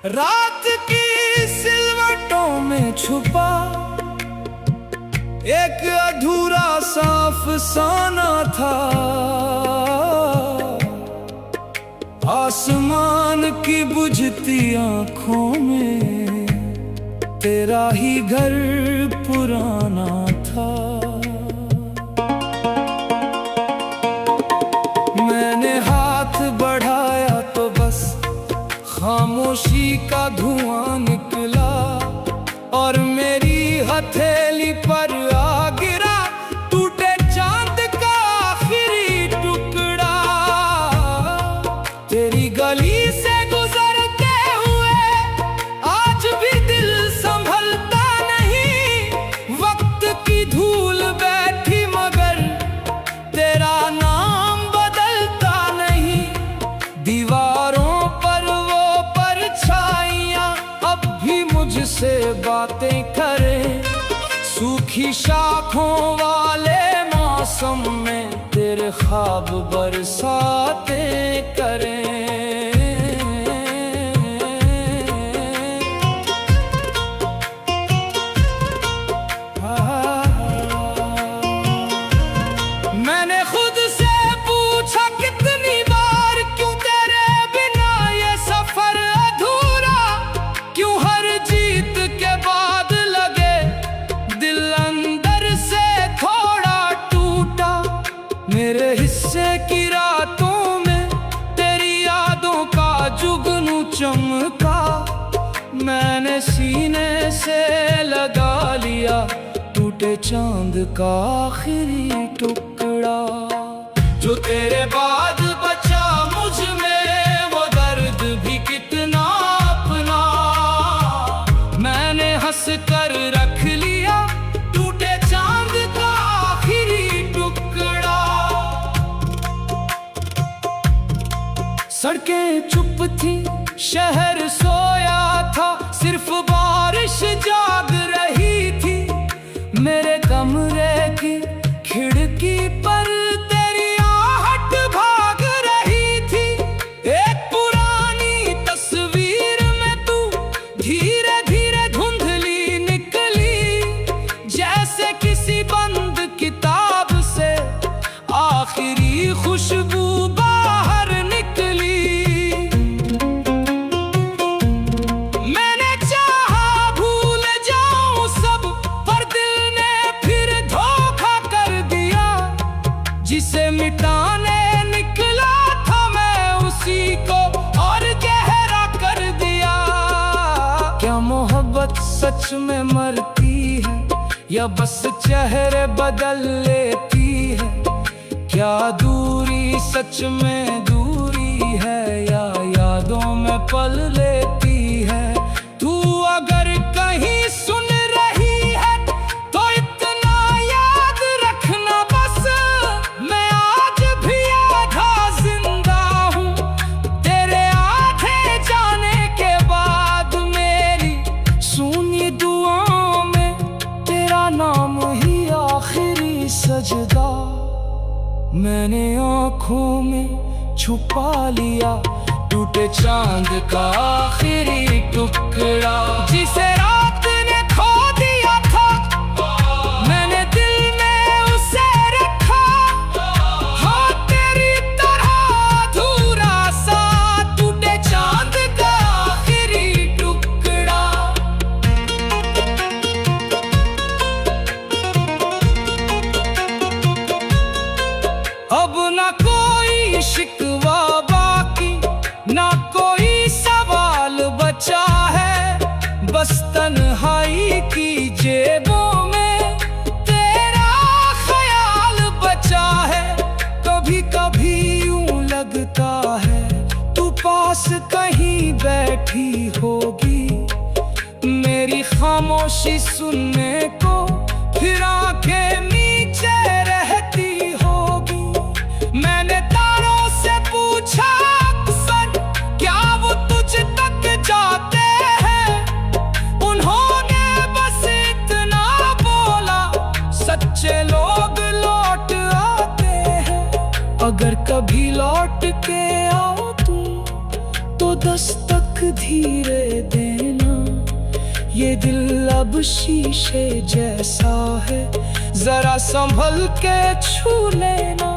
रात की सिलवटों में छुपा एक अधूरा सा अफसाना था। आसमान की बुझती आंखों में तेरा ही घर पुराना था। मैंने हाथ बढ़ाया तो बस खामोशी का धुआं निकला और मेरी हथेली पर आ गिरा टूटे चांद का आखिरी टुकड़ा। तेरी गली से गुजरते हुए आज भी दिल संभलता नहीं। वक्त की धूल बैठी मगर तेरा नाम बदलता नहीं। दीवारों मुझसे बातें करें, सूखी शाखों वाले मौसम में तेरे ख्वाब बरसातें करें। मैंने खुद से पूछा कितनी बार क्यों तेरे बिना ये सफर अधूरा। क्यों हर जीत के बाद लगे दिल अंदर से थोड़ा टूटा। मेरे हिस्से की रातों में तेरी यादों का जुगनू चमका। मैंने सीने से लगा लिया टूटे चांद का आखिरी टुकड़ा। जो तेरे बाद बचा मुझ में वो दर्द भी कितना अपना। मैंने हंस कर रख लिया टूटे चांद का आखिरी टुकड़ा। सड़कें चुप थी, शहर सोया था, सिर्फ बारिश जाग रही थी। मेरे कमरे की खिड़की पर तेरी आहट भाग रही थी। एक पुरानी तस्वीर में तू धीरे धीरे धुंधली निकली। जैसे किसी बंद किताब से आखिरी खुशबू बाहर निकली। मैंने चाहा भूल जाऊं सब पर दिल ने फिर धोखा कर दिया। जिसे मिटाने निकला था मैं उसी को और गहरा कर दिया। क्या मोहब्बत सच में मरती है या बस चेहरे बदल लेती है। क्या दूरी सच में दूरी है या यादों में पल लेती है। तू अगर कहीं सुन रही है तो इतना याद रखना बस मैं आज भी आधा जिंदा हूँ। तेरे आधे जाने के बाद मेरी सुनी दुआओं में तेरा नाम ही आखिरी सजदा। मैंने आँखों में छुपा लिया टूटे चांद का आखिरी टुकड़ा। जिसे रात ने खो दिया था मैंने दिल में उसे रखा। हाँ तेरी तरह अधूरा सा टूटे चांद का आखिरी टुकड़ा। अब ना कोई शिकवा बाकी ना कोई सवाल बचा है। बस पास कहीं बैठी होगी, मेरी खामोशी सुनने को फिर आंखें नीचे रहती होगी। मैंने तारों से पूछा अक्सर, क्या वो तुझ तक जाते हैं? उन्होंने बस इतना बोला, सच्चे लोग लौट आते हैं। अगर कभी लौट के आओ तुम तो दस्तक धीरे देना, ये दिल अब शीशे जैसा है, जरा संभल के छू लेना।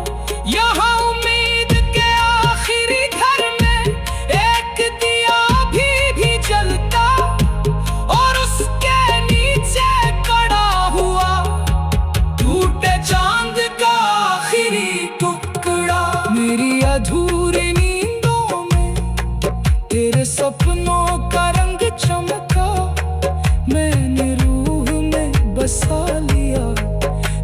यहाँ उम्मीद के आखिरी घर में एक दिया भी जलता, और उसके नीचे पड़ा हुआ टूटे चांद का आखिरी टुकड़ा। मेरी अधूरी नींदों में तेरे सपनों का रंग चमका, मैंने रूह में बसा लिया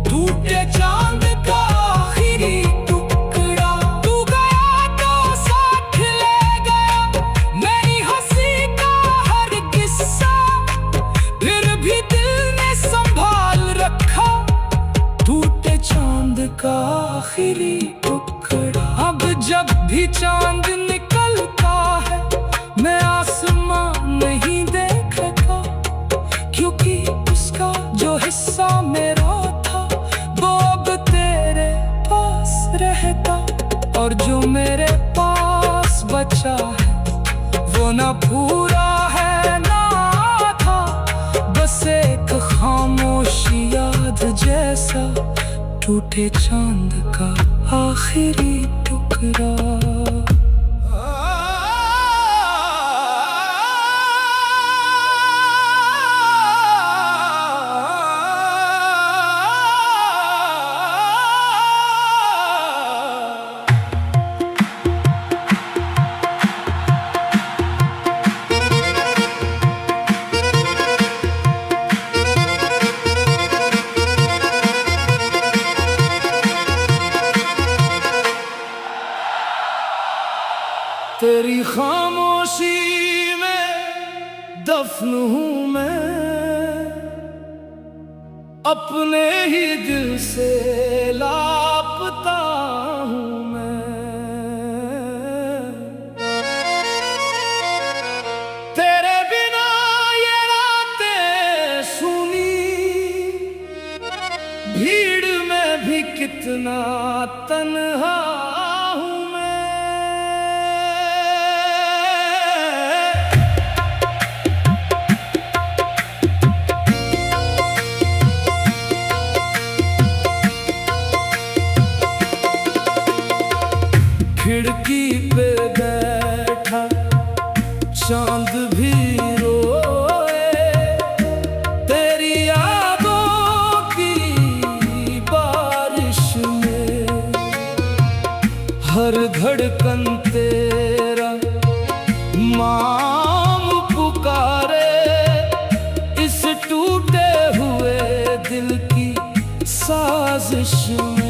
टूटे चांद का आखिरी टुकड़ा। तू गया तो साथ ले गया मेरी हंसी का हर किस्सा, फिर भी दिल ने संभाल रखा टूटे चांद का आखिरी टुकड़ा। अब जब भी चांद निकलता है मैं आसमां नहीं देखता, क्योंकि उसका जो हिस्सा मेरा था वो अब तेरे पास रहता, और जो मेरे पास बचा है वो ना पूरा है ना था, बस एक खामोशी याद जैसा टूटे चांद का आखिरी टुकड़ा। तेरी खामोशी में दफन हूँ मैं, अपने ही दिल से लापता हूँ मैं। तेरे बिना ये रातें सुनी, भीड़ में भी कितना तन्हा हूँ मैं। खिड़की पे बैठा चांद भी रोए, तेरी यादों की बारिश में हर धड़कन तेरा नाम पुकारे, इस टूटे हुए दिल की साजिश में।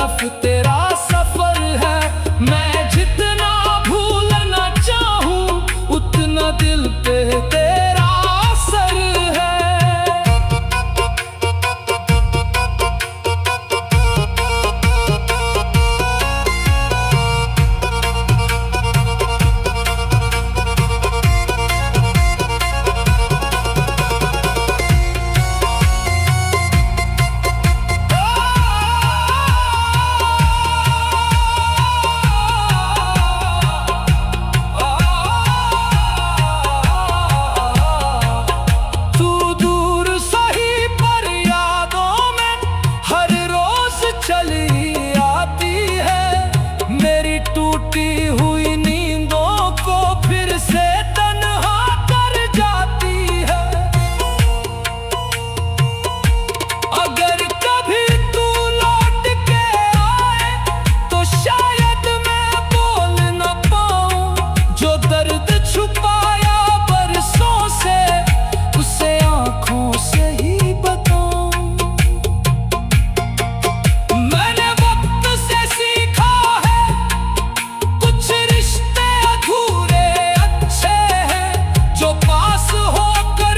तरफ तेरा सफर है। मैं जितना भूलना चाहूं उतना दिल पे तेरा असर है। टूटी हुई नींदों को फिर से तन्हा कर जाती है। अगर कभी तू लौट के आए तो शायद मैं बोल न पाऊं। जो दर्द छुपाया बरसों से उसे आंखों से ही बताऊं। मैंने वक्त से सीखा है कुछ रिश्ते अधूरे अच्छे हैं। जो पास होकर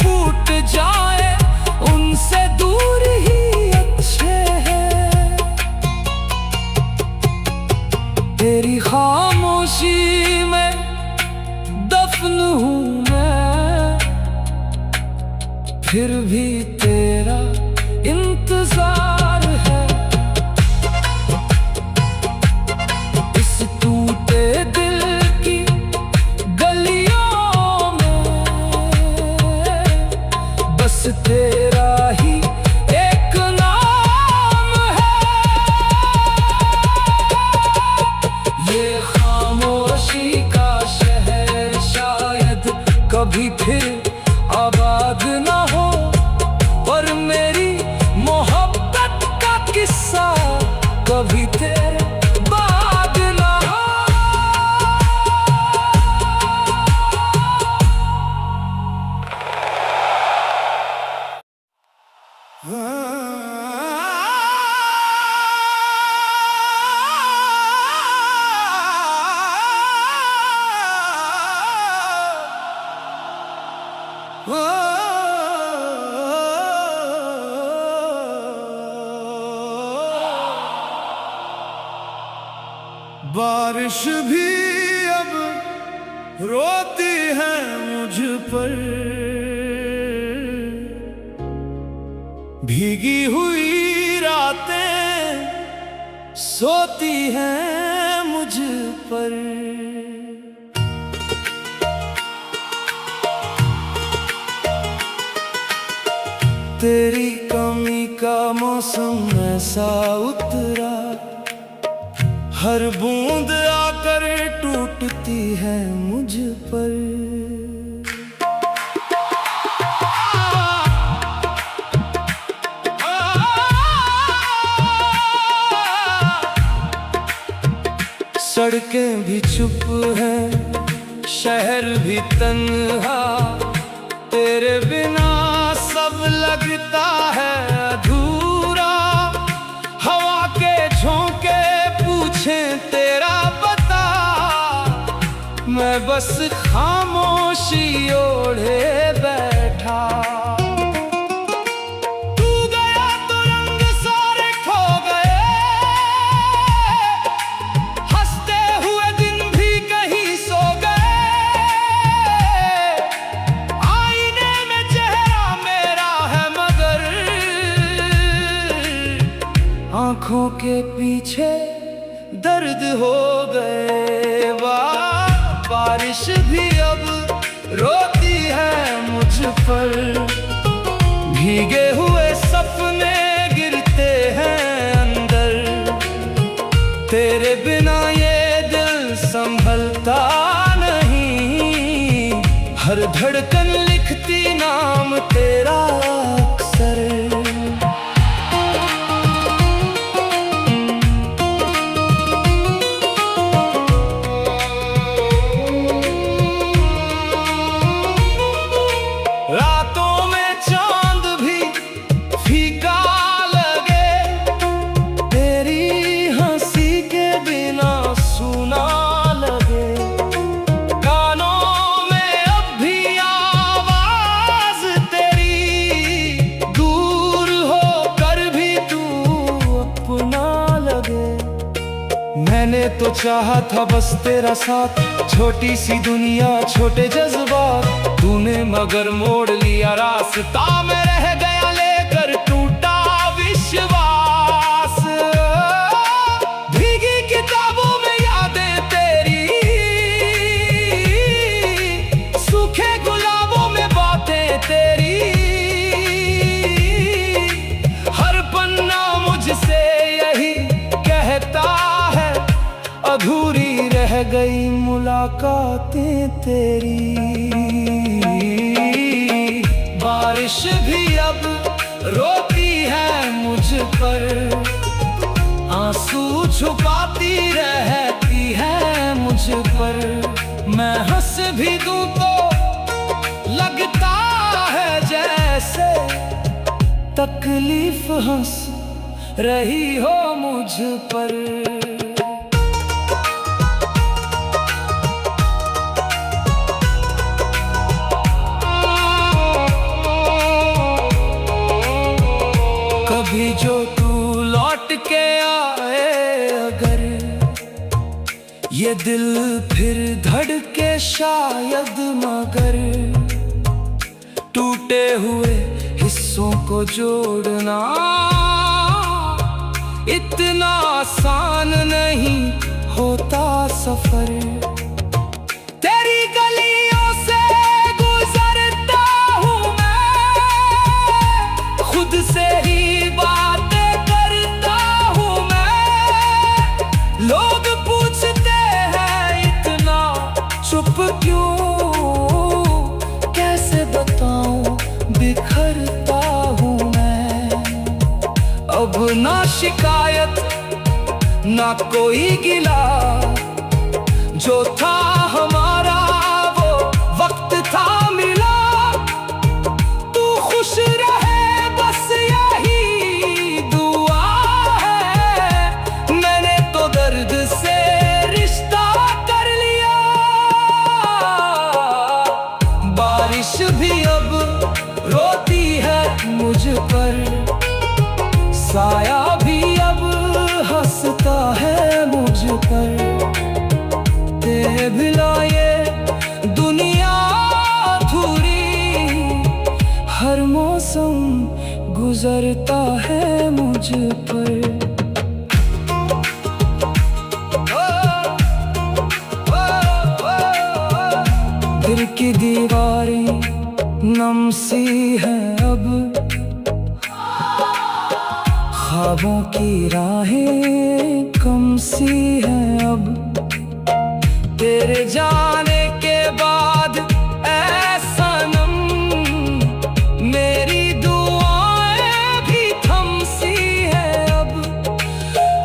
टूट जाए उनसे दूर ही अच्छे हैं। तेरी खामोशी में दफन हूँ मैं, फिर भी तेरा इंतजार है। इस टूटे दिल की गलियों में बस तेरा ही एक नाम है। ये खामोशी का शहर शायद कभी फिर आबाद ना हो, पर मेरी मोहब्बत का किस्सा कभी तेरे बाद ना हो। बारिश भी अब रोती है मुझ पर, भीगी हुई रातें सोती हैं मुझ पर। तेरी कमी का मौसम ऐसा उतरा, हर बूंद आकर टूटती है मुझ पर। सड़कें भी चुप हैं, शहर भी तन्हा, तेरे बिना सब लगता है अधूरा। हवा के झोंके पूछें तेरा बता, मैं बस खामोशी ओढ़े बैठा। तू गया तो रंग सारे खो गए, हंसते हुए दिन भी कहीं सो गए। आईने में चेहरा मेरा है मगर आंखों के पीछे दर्द हो गए। बारिश भी अब रोती है मुझ पर, भीगे हुए सपने गिरते हैं अंदर। तेरे बिना ये दिल संभलता नहीं, हर धड़कन लिखती नाम तेरा अक्सर। मैंने तो चाहा था बस तेरा साथ, छोटी सी दुनिया छोटे जज्बात, तूने मगर मोड़ लिया रास्ता में रह गया लेकर टूटा विश्वास। भीगी किताबों में यादें तेरी, सूखे गुलाबों में बातें तेरी, हर पन्ना मुझसे यही कहता है अधूरी रह गई मुलाकातें तेरी। बारिश भी अब रोती है मुझ पर, आंसू छुपाती रहती है मुझ पर, मैं हंस भी दूं तो लगता है जैसे तकलीफ हंस रही हो मुझ पर। कभी जो तू लौट के आए अगर, ये दिल फिर धड़के शायद, मगर टूटे हुए हिस्सों को जोड़ना इतना आसान नहीं होता सफर। तेरी गलियों से गुजरता हूँ मैं, खुद से ही बातें करता हूँ मैं। लोग पूछते हैं इतना चुप क्यों, कैसे बताऊं बिखरता हूँ मैं। अब ना शिकायत ना कोई गिला, जो था हमारा वो वक्त था मिला। तू खुश रहे बस यही दुआ है, मैंने तो दर्द से रिश्ता कर लिया। बारिश भी अब रोती है मुझ पर, साया भी अब हंसता है मुझ पर। तेरे बिना ये दुनिया अधूरी, हर मौसम गुजरता है मुझ पर। दिल की दीवारें नम सी हैं अब, ख्वाबों की राहें कम सी हैं अब। तेरे जाने के बाद ऐ सनम, मेरी दुआएं भी थम सी हैं अब।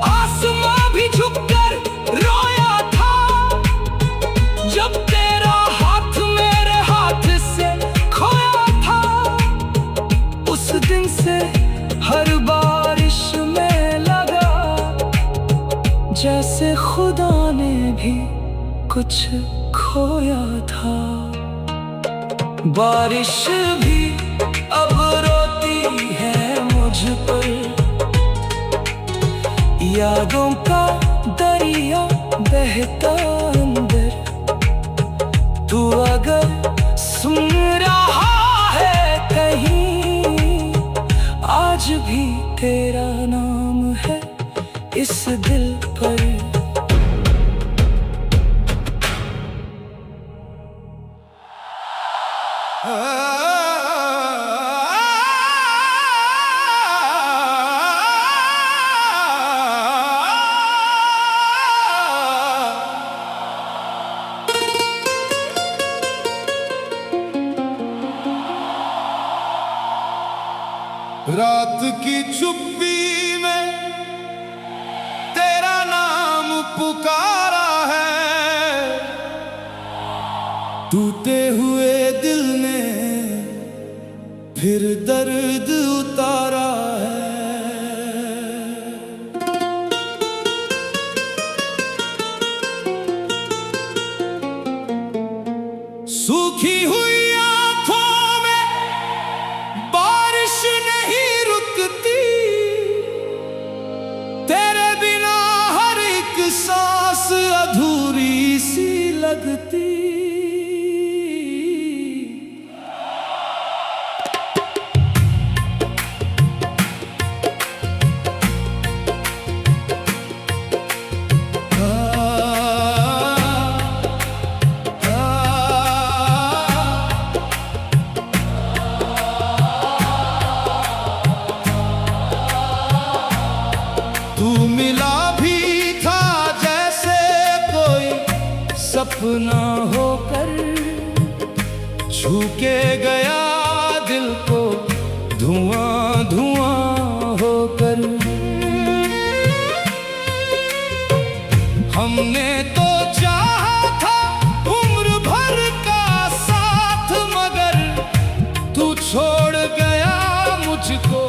आसमां भी झुककर रोया था जब तेरा हाथ मेरे हाथ से खोया था। उस दिन से हर बारिश में लगा जैसे खुदा ने भी कुछ खोया था। बारिश भी अब रोती है मुझ पर, यादों का दरिया बहता अंदर। तू अगर सुन रहा है कहीं, आज भी तेरा नाम है इस दिल पर। रात की चुप्पी में तेरा नाम पुकारा है, टूटे हुए दिल ने फिर दर्द उतारा है। सूखी हुई आंखों में बारिश नहीं रुकती, तेरे बिना हर एक सांस लगती। तू मिला भी था जैसे कोई सपना होकर, छू के गया दिल को धुआं धुआं होकर। हमने तो चाहा था उम्र भर का साथ, मगर तू छोड़ गया मुझको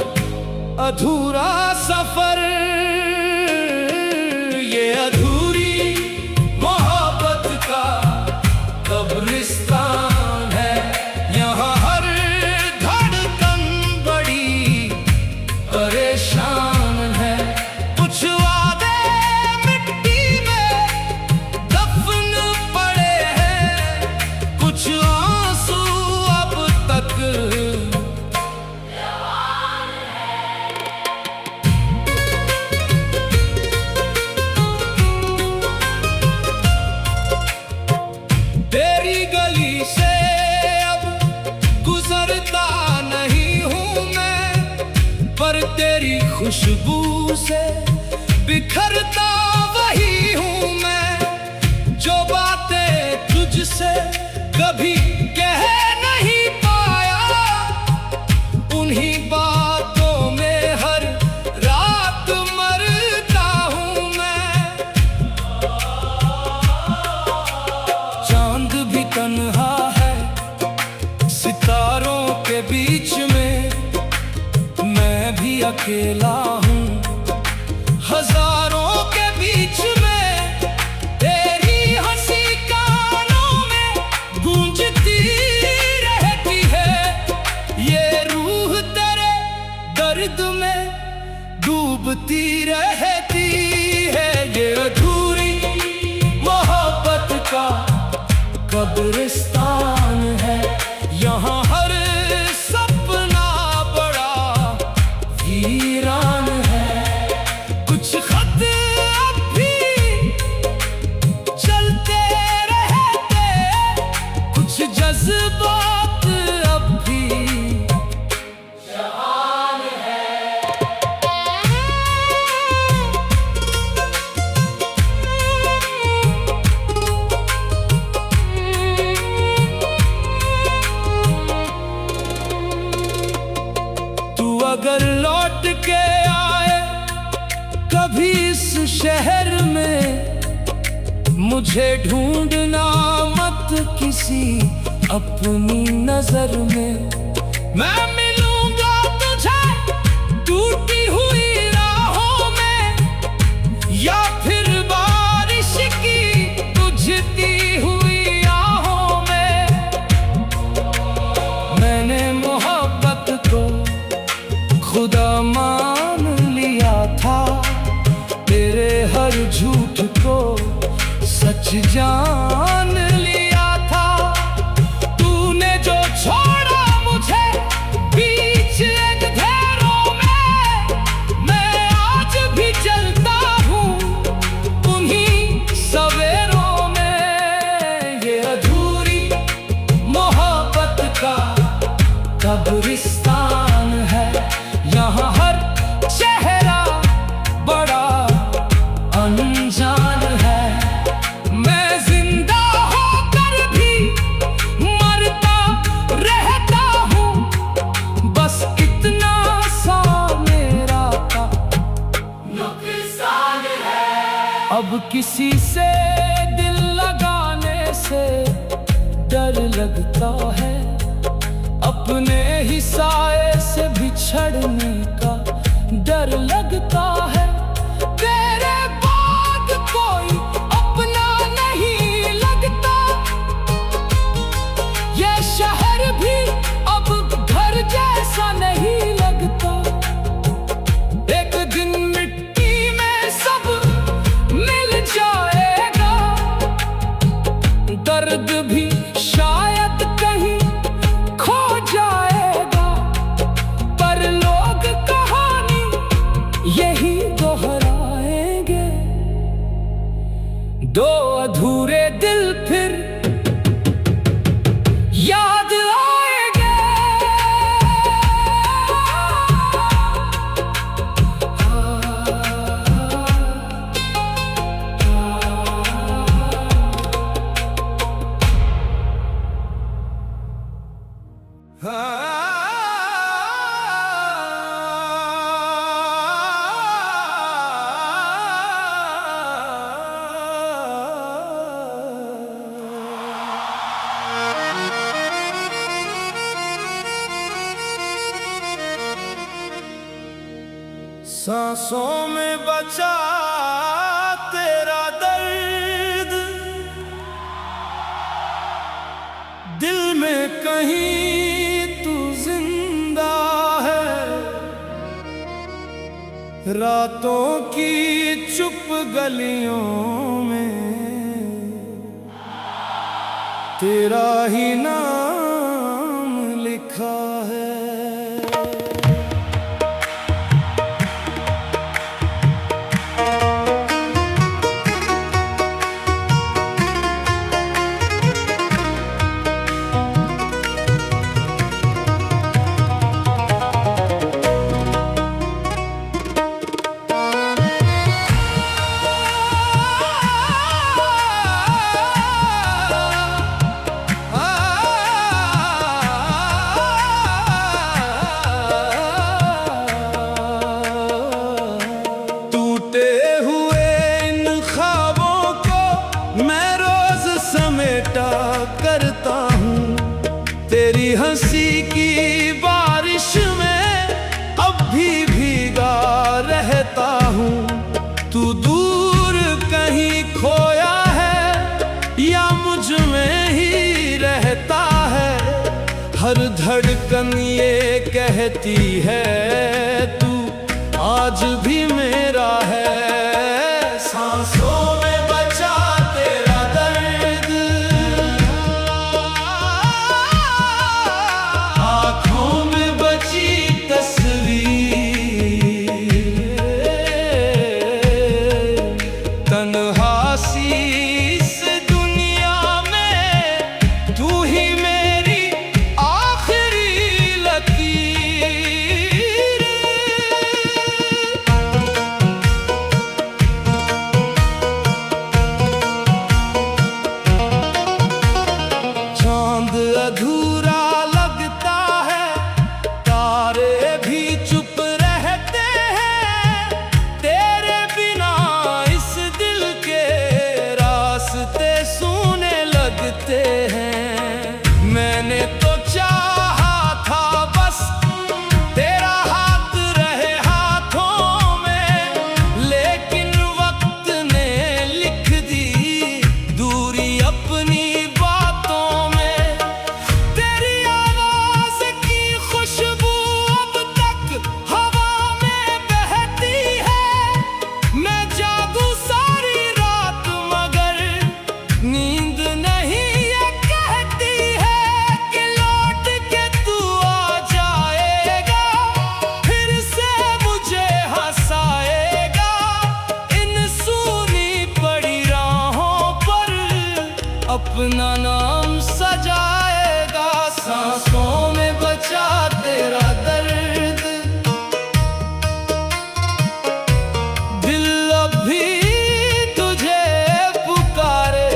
अधूरा सफर। ये अधूरी मोहब्बत का कब्रिस्तान है, यहाँ हर धड़कन बड़ी परेशान है। कुछ वादे मिट्टी में दफन पड़े हैं, कुछ आंसू अब तक तेरी गली से अब गुजरता नहीं हूँ मैं, पर तेरी खुशबू से बिखरता वही हूँ मैं। जो बातें तुझसे कभी कह नहीं पाया, उन्हीं बातों में हर रात मरता हूँ मैं। चांद भी तन्हा है सितारों के बीच में, मैं भी अकेला हूँ हजारों के बीच में। तेरी हंसी कानों में गूंजती रहती है, ये रूह तेरे दर्द में डूबती रहती है। ये अधूरी मोहब्बत का कब्रिस्तान है, यहाँ हर सपना बड़ा वीरान है। कुछ खत अब भी चलते रहते, कुछ जज्बात अब भी जहान है। तू अगर लौट के आए कभी इस शहर में, मुझे ढूंढना मत किसी अपनी नजर में। मैं मिलूंगा तुझे टूटी हुई राहों में, या फिर बारिश की बुझती हुई आहों में। मैंने मोहब्बत को खुदा मान लिया था, तेरे हर झूठ को सच जान लिया था। तूने जो छोड़ा मुझे बीच अंधेरों में, मैं आज भी चलता हूँ उन्हीं सवेरों में। ये अधूरी मोहब्बत का कब्रिस्तान है, यहाँ हर चेहरा बड़ा अनजान है। मैं जिंदा होकर भी मरता रहता हूँ, बस इतना सा मेरा का नुकसान है। अब किसी से दिल लगाने से डर लगता है, अपने ही साए से बिछड़ने का डर लगता है। तेरे बाद कोई अपना नहीं लगता, ये शहर भी अब घर जैसा नहीं लगता। एक दिन मिट्टी में सब मिल जाएगा, दो अधूरे दिल फिर याद आएंगे। सांसों में बचा तेरा दर्द, दिल में कहीं तू जिंदा है। रातों की चुप गलियों में तेरा ही नाम लिखा है। करता हूँ तेरी हंसी की बारिश में अब भी भीगा रहता हूँ। तू दूर कहीं खोया है या मुझ में ही रहता है। हर धड़कन ये कहती है तू आज भी मेरा है। सांसों में बचा तेरा दर्द, आँखों में बची तस्वीर, तन्हा सी इस दुनिया में तू ही मेरी आखिरी लकीर। चांद अधूरा लगता है, तारे भी चुप रहते हैं। तेरे बिना इस दिल के रास्ते सूने लगते हैं। मैंने तो चाहा था बस तेरा हाथ रहे हाथों में, लेकिन वक्त ने लिख दी दूरी अपनी बातों में। तेरी आवाज की खुशबू अब तक हवा में बहती है। मैं जागूं सारी रात मगर नींद नहीं ये कहती है कि लौट के तू आ जाएगा, फिर से मुझे हंसाएगा। इन सूनी पड़ी राहों पर अपना नाम सजाएगा। सांसों में बचा तेरा दर्द, दिल अब भी तुझे पुकारे।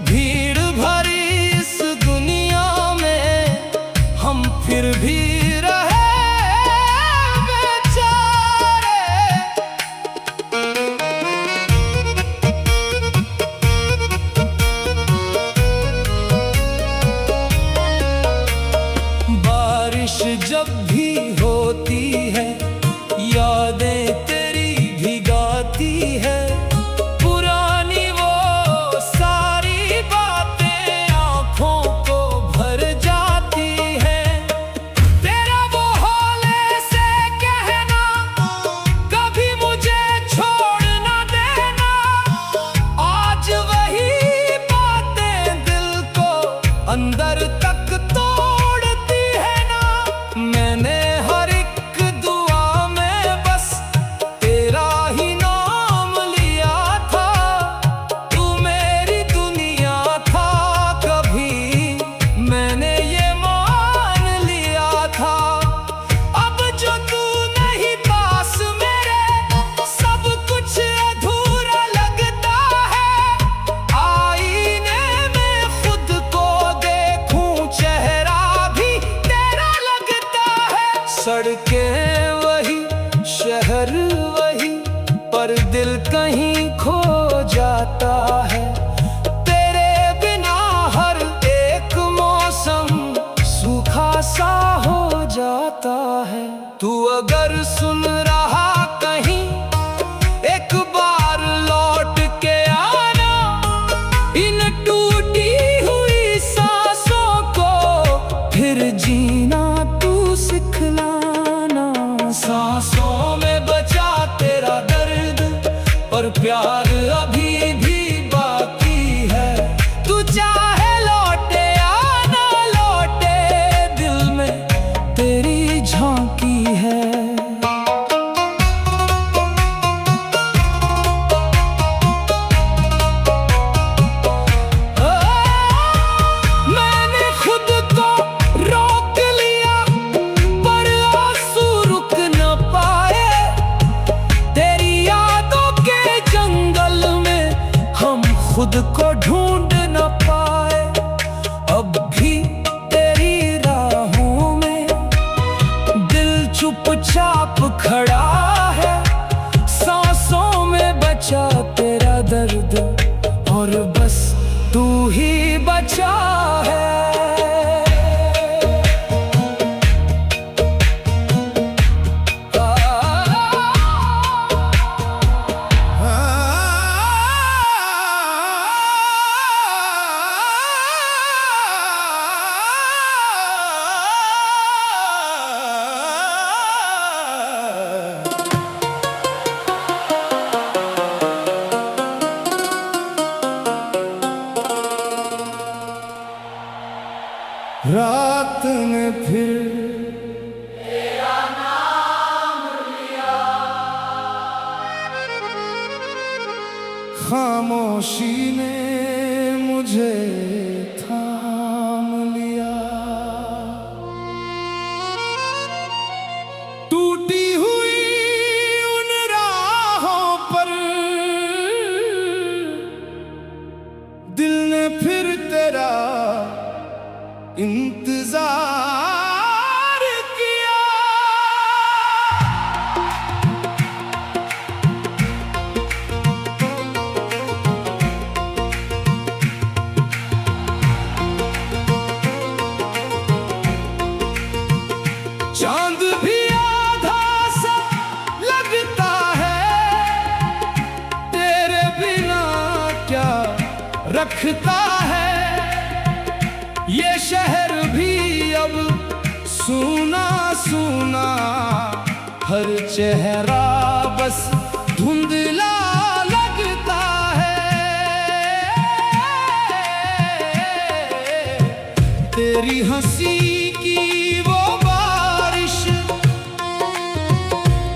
भीड़ भरी इस दुनिया में हम फिर भी रहे बेचारे। वही शहर वही, पर दिल कहीं खो जाता है। तेरे बिना हर एक मौसम सूखा सा हो जाता है। तू अगर सुन रहा कहीं, एक बार लौट के आना। इन टूटी हुई सांसों को फिर जीना तू सिखलाना। सांसों में बचा तेरा दर्द, पर प्यार अभी भी बाकी है। तू चाहे लौटे या ना लौटे, दिल में तेरी झांकी है। मैंने खुद को रोक लिया, पर आंसू रुक न पाए। तेरी यादों के जंगल में हम खुद को ढूंढ न पाए। अब भी तेरी राहों में दिल चुपचाप खड़ा है। सांसों में बचा तेरा दर्द, और बस तू ही बचा है। रात में फिर तेरा नाम लिया, खामोशी ने मुझे थाम लिया। टूटी हुई उन राहों पर दिल ने फिर तेरा इंतजार किया। चांद भी आधा सा लगता है, तेरे बिना क्या रखता है। ये शहर भी अब सूना सूना, हर चेहरा बस धुंधला लगता है। तेरी हंसी की वो बारिश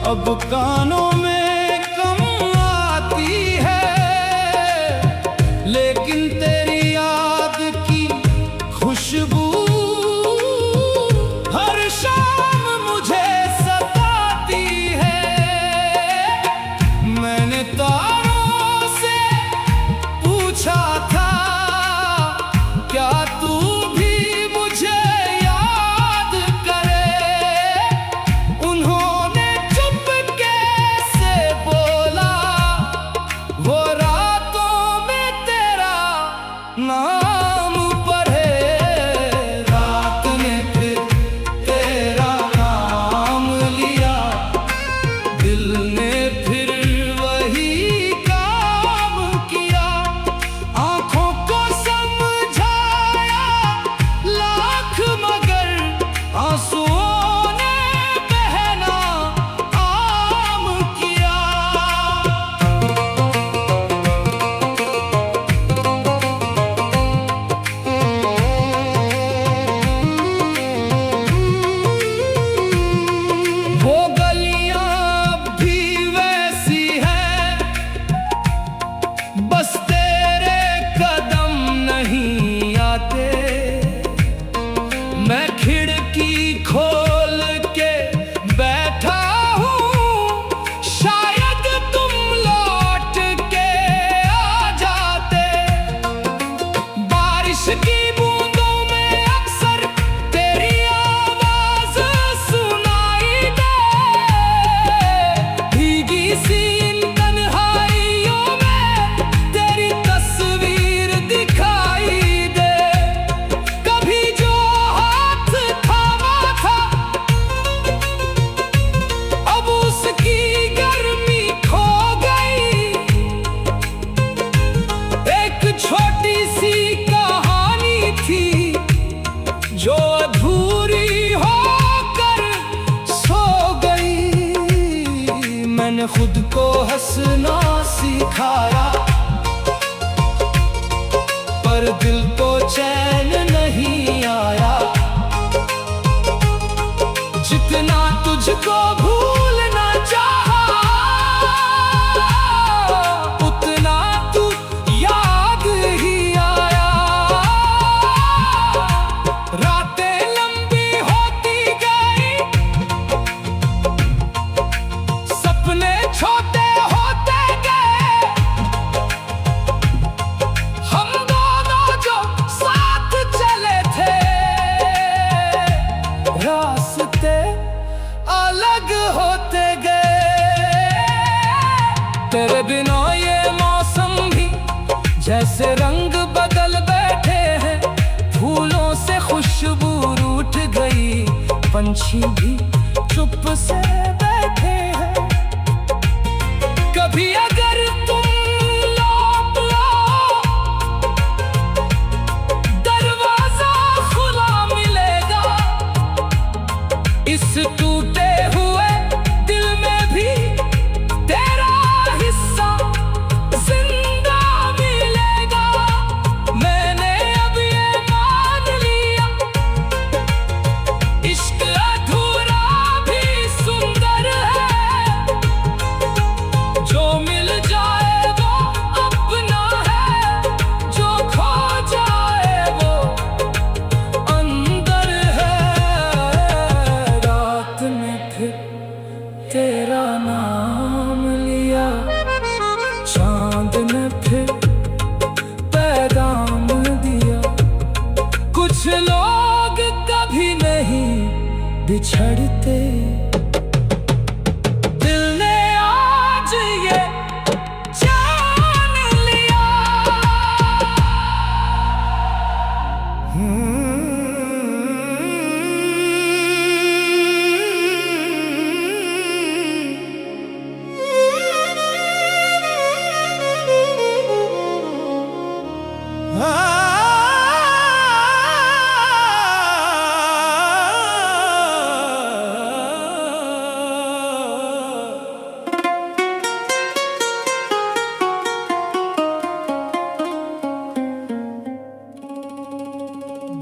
अब कानों में कम आती है, लेकिन तेरी याद की खुशबू हर शाम मुझे सताती है। मैंने तारों से पूछा था, क्या तू भी मुझे याद करे। उन्होंने चुपके तूने खुद को हंसना सिखाया, पर दिल को चैन नहीं आया। जितना तुझको भूलना चाहा, उतना तू याद ही आया। रातें लंबी होती गई, सपने छोटे होते गए। हम दोनों जो साथ चले थे, रास्ते अलग होते गए। तेरे बिना ये मौसम भी जैसे रंग बदल बैठे हैं। फूलों से खुशबू रूठ गई, पंछी भी चुप से बैठे हैं। कभी अगर तुम लौट लो, दरवाजा खुला मिलेगा। इस टूटे हुए दिल में भी तेरा हिस्सा जिंदा मिलेगा। मैंने अब ये मान लिया, इश्क अधूरा भी सुंदर है। जो मिल जाए वो अपना है, जो खो जाए वो अंदर है। रात में फिर तेरा नाम लिया, चांद ने फिर पैगाम दिया। कुछ लोग कभी नहीं बिछड़ते, दिल ने आज ये जान लिया।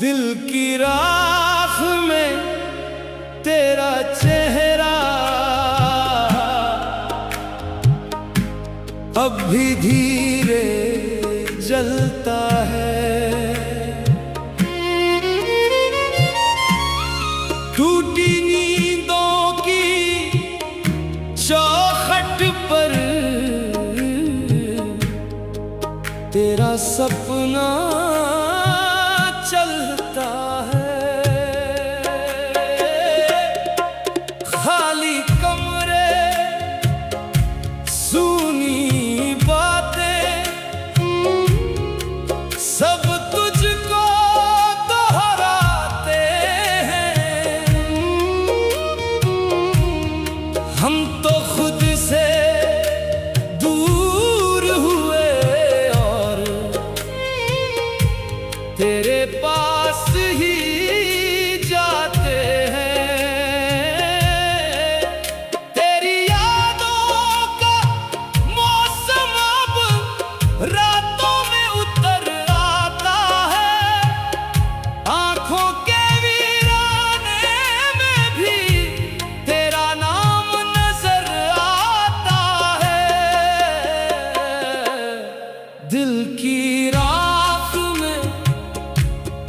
दिल की राख में तेरा चेहरा अब भी धीरे जलता है। टूटी नींदों की चौखट पर तेरा सपना चलता है। खाली कमरे, सूनी बातें, सब तुझको दोहराते हैं। हम तो खुद से दूर हुए और तेरे पास ही जाते हैं। तेरी यादों का मौसम अब रातों में उतर आता है। आंखों के वीराने में भी तेरा नाम नजर आता है। दिल की राख में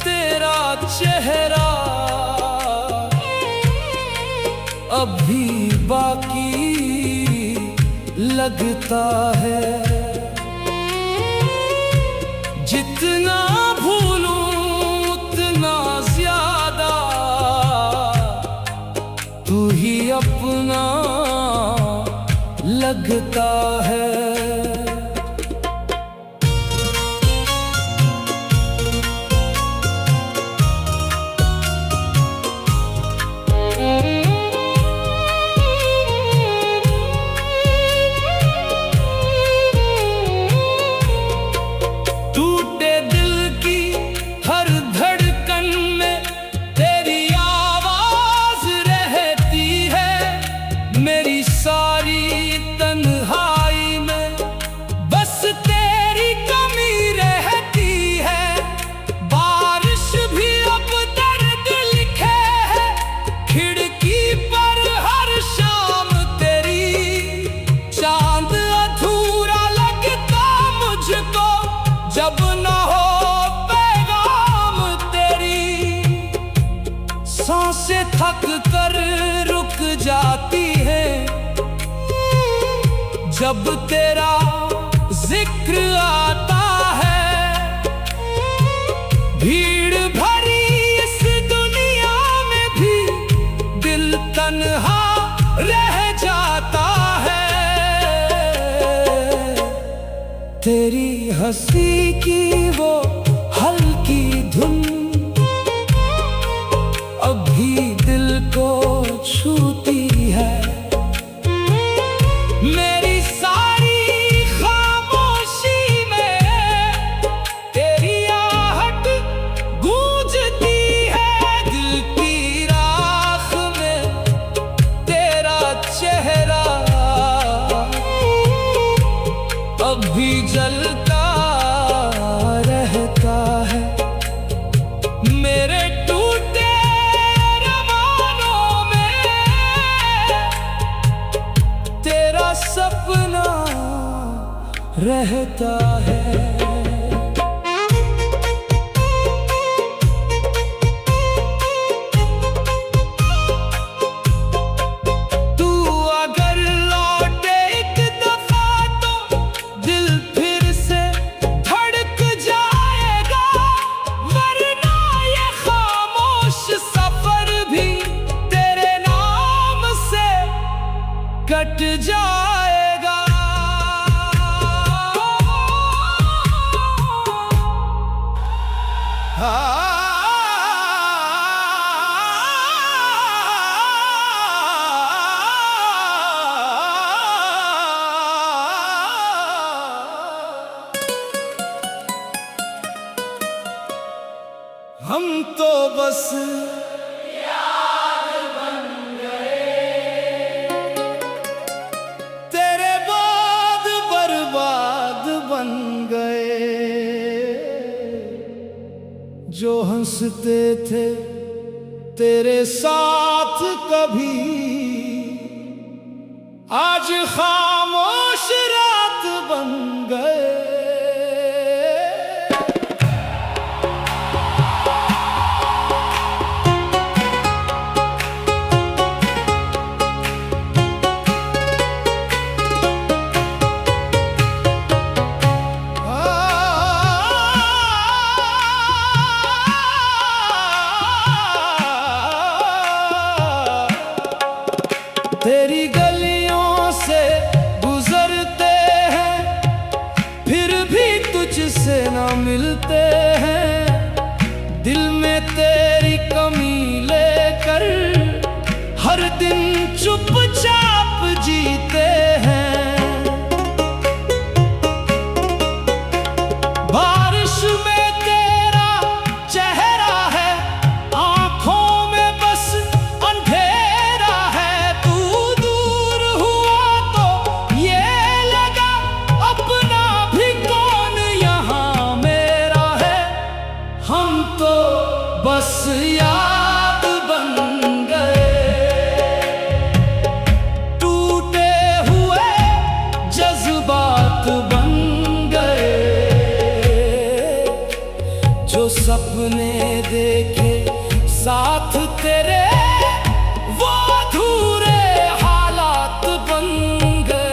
तेरा चेहरा अब भी बाकी लगता है। जितना भूलूं उतना ज्यादा तू ही अपना लगता है। टूटे दिल की हर धड़कन में तेरी आवाज रहती है। मेरी सारी थक कर रुक जाती है जब तेरा जिक्र आता है। भीड़ भरी इस दुनिया में भी दिल तन्हा रह जाता है। तेरी हंसी की वो हल्की धुन अभी दिल को छूती है। मेरी सारी खामोशी में तेरी आहट गूंजती है। दिल की राख में तेरा चेहरा अभी जलता रहता है। मेरे टूटे अरमानों में तेरा सपना रहता है। तू अगर लौटे एक दफा तो दिल फिर से धड़क जाएगा, वरना ये खामोश सफर भी तेरे नाम से कट जाएगा। हम तो बस याद बन गए, तेरे बाद बर्बाद बन गए। जो हंसते थे तेरे साथ कभी, आज खामोश रात बन गए। तेरी गलियों से गुजरते हैं, फिर भी तुझसे ना मिलते हैं। दिल में तेरी कमी लेकर हर दिन चुपचाप जीते हैं। बारिश में तेरा चेहरा है, आंखों में बस अंधेरा है। तू दूर हुआ तो ये लगा अपना भी कौन यहाँ मेरा है। हम तो बस याद बन गए, टूटे हुए जज्बात बन गए। जो सपने देखे साथ तेरे, वो अधूरे हालात बन गए।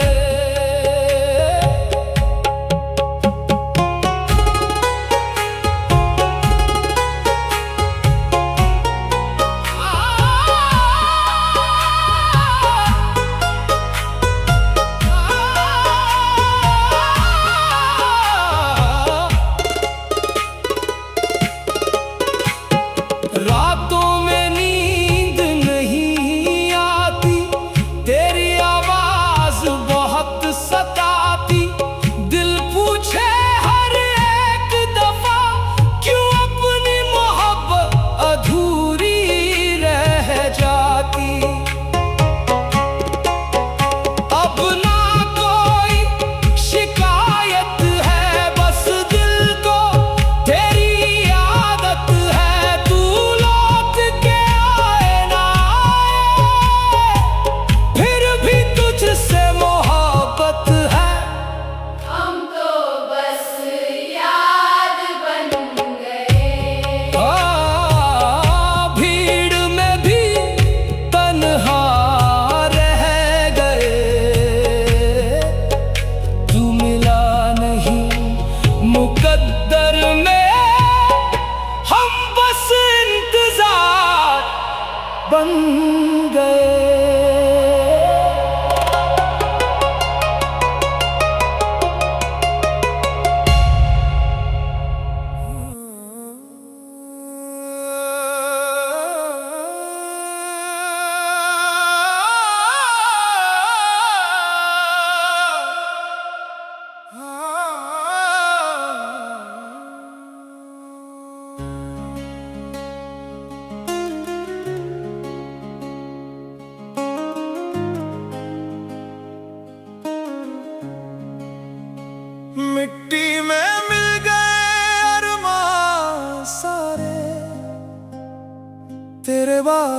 रातों में नींद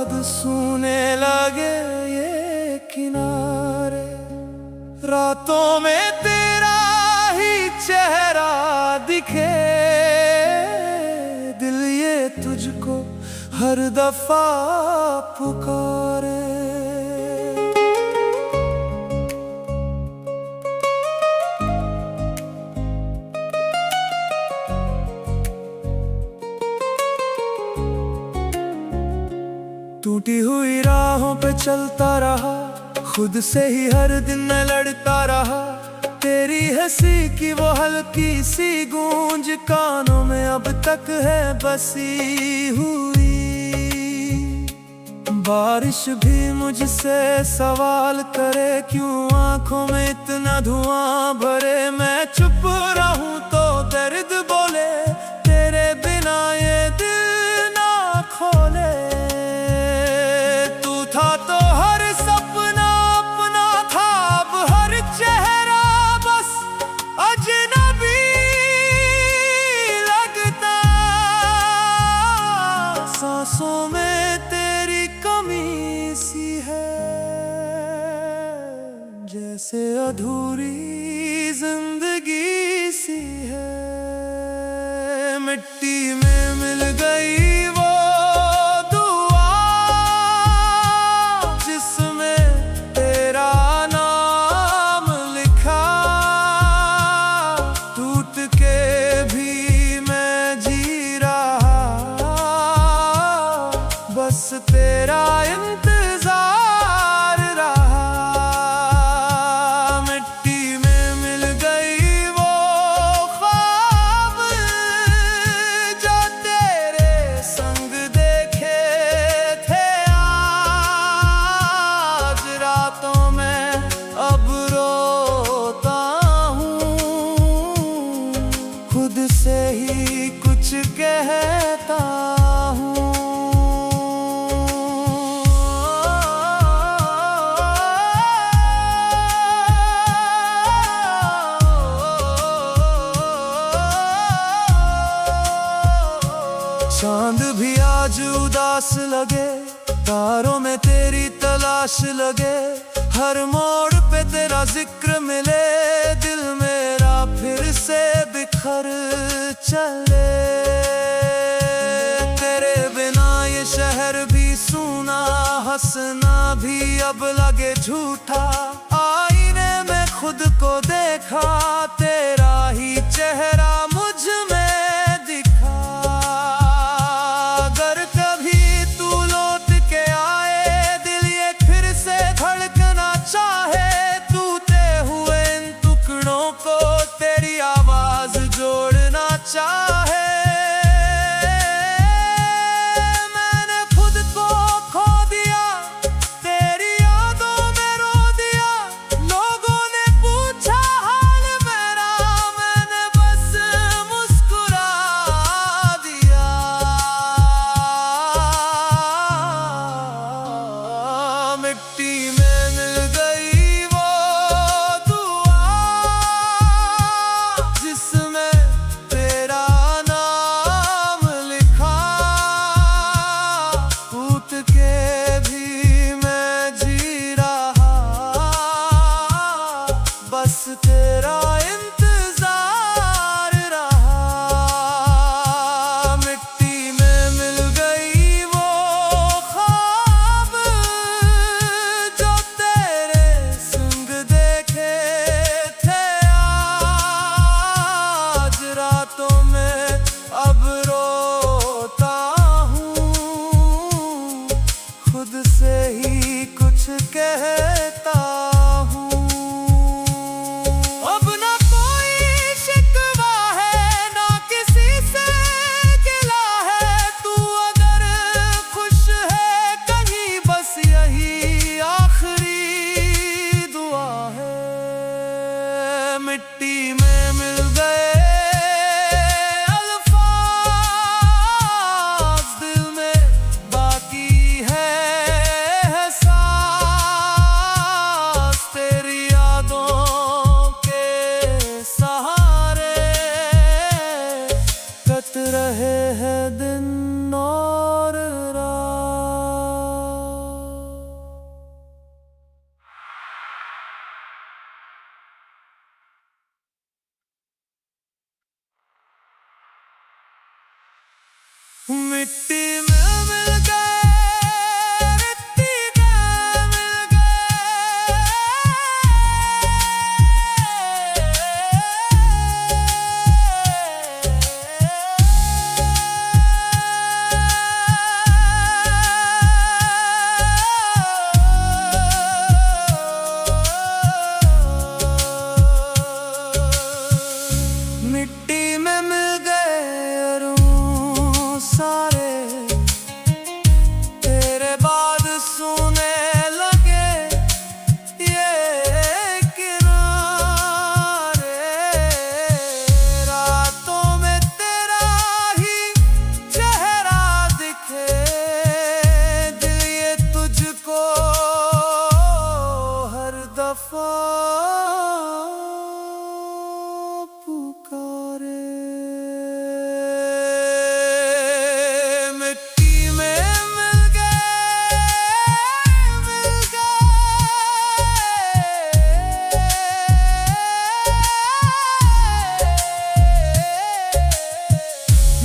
बाद सूने लगे ये किनारे। रातों में तेरा ही चेहरा दिखे, दिल ये तुझको हर दफा पुकारे। टूटी हुई राहों पे चलता रहा, खुद से ही हर दिन मैं लड़ता रहा। तेरी हंसी की वो हल्की सी गूंज कानों में अब तक है बसी हुई। बारिश भी मुझसे सवाल करे, क्यों आंखों में इतना धुआं भरे। मैं चुप रहूं तो दर्द बोले, तेरे बिना ये दिल ना खोले। सांसों में तेरी कमी सी है, जैसे अधूरी जिंदगी सी है। मिट्टी में मिल गई वो दुआ जिसमें तेरा नाम लिखा। टूट के भी मैं जी रहा, बस तेरा इंतजार रहा। मिट्टी में मिल गई वो ख्वाब जो तेरे संग देखे थे आज। रातों में अब रोता हूँ, खुद से ही कुछ कहता हूँ। चांद भी आज उदास लगे, तारों में तेरी तलाश लगे। हर मोड़ पे तेरा जिक्र मिले, दिल मेरा फिर से बिखर चले। तेरे बिना ये शहर भी सूना, हंसना भी अब लगे झूठा। आईने में खुद को देखा, तेरा ही चेहरा मुझ में दिखा। अगर कभी तू लौट के आए, दिल ये फिर से धड़कना चाहे। टूटे हुए इन टुकड़ों को तेरी आवाज जोड़ना चाहे। मैंने खुद को खो दिया, तेरी यादों में रो दिया। लोगों ने पूछा हाल मेरा, मिट्टी में मिल गए, मिट्टी में मिल गए, मिट्टी में मिल गए अरूं सारे, तेरे बाद सोने लगे ये किनारे। रातों में तेरा ही चेहरा दिखे, दिल ये तुझको हर दफा पुकारे। मिट्टी में मिल गए, मिल गए,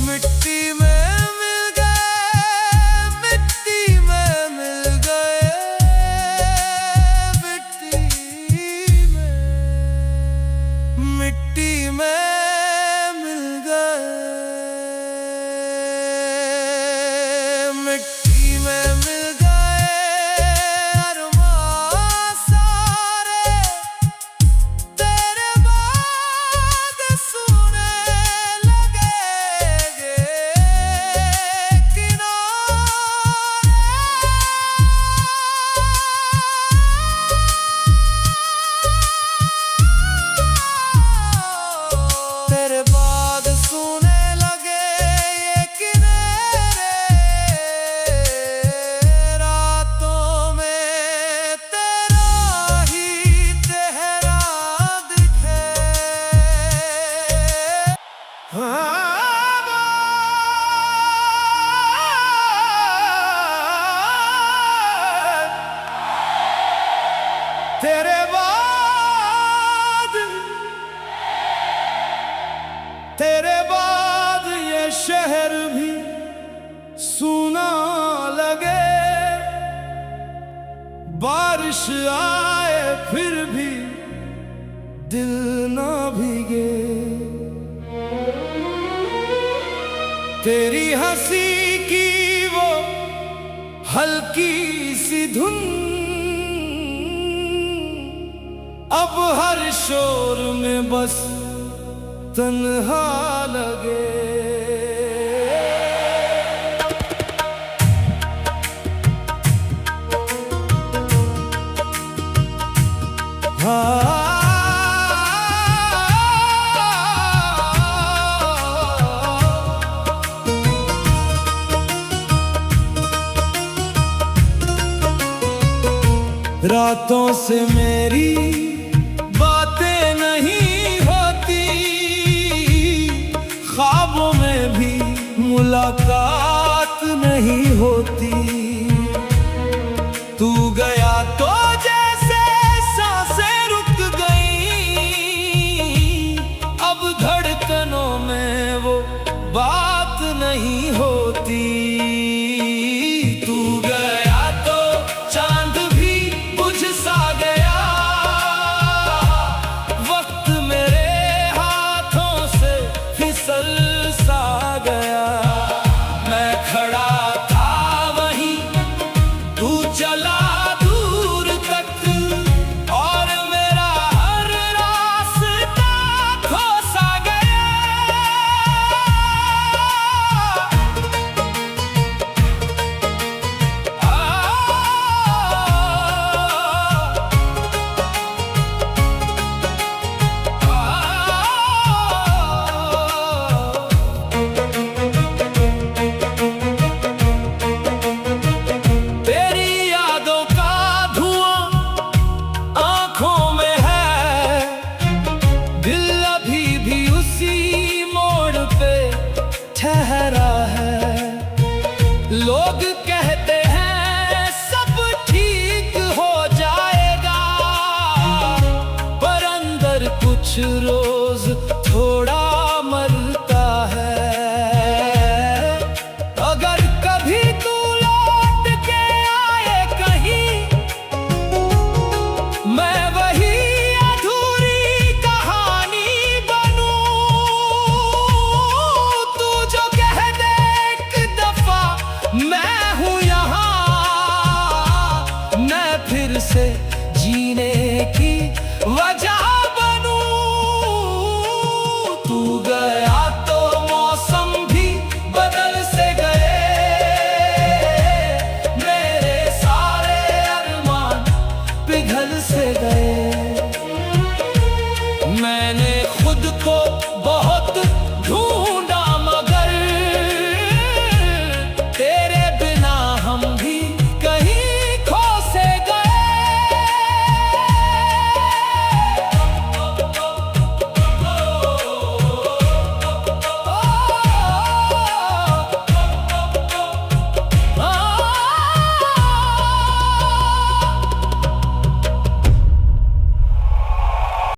मिट्टी में मिल गए, मिट्टी में मिल गए, मिट्टी में मिल गए, मिट्टी में मिल गए अरमां सारे, तेरे बाद सोने लगेंगे किनारे। तेरे बाद सोने लगे ये किनारे, रातों में तेरा ही चेहरा दिखे। तेरे बाद, तेरे बाद ये शहर भी सूना लगे, बारिश आए फिर भी दिल ना भीगे। तेरी हंसी की वो हल्की सी धुन अब हर शोर में बस तन्हा लगे। रातों से मेरी बातें नहीं होती, ख्वाबों में भी मुलाकात नहीं होती। तू गया तो जैसे सांसें रुक गई, अब धड़कनों में वो बात नहीं होती। तू गया तो चांद भी बुझ सा गया, वक्त मेरे हाथों से फिसल सा गया। मैं खड़ा था वहीं, तू चला दूर तक, और मेरा हर रास्ता खो सा गया। ठहरा है। लोग कहते हैं सब ठीक हो जाएगा, पर अंदर कुछ रोज थोड़ा मरता है। गए।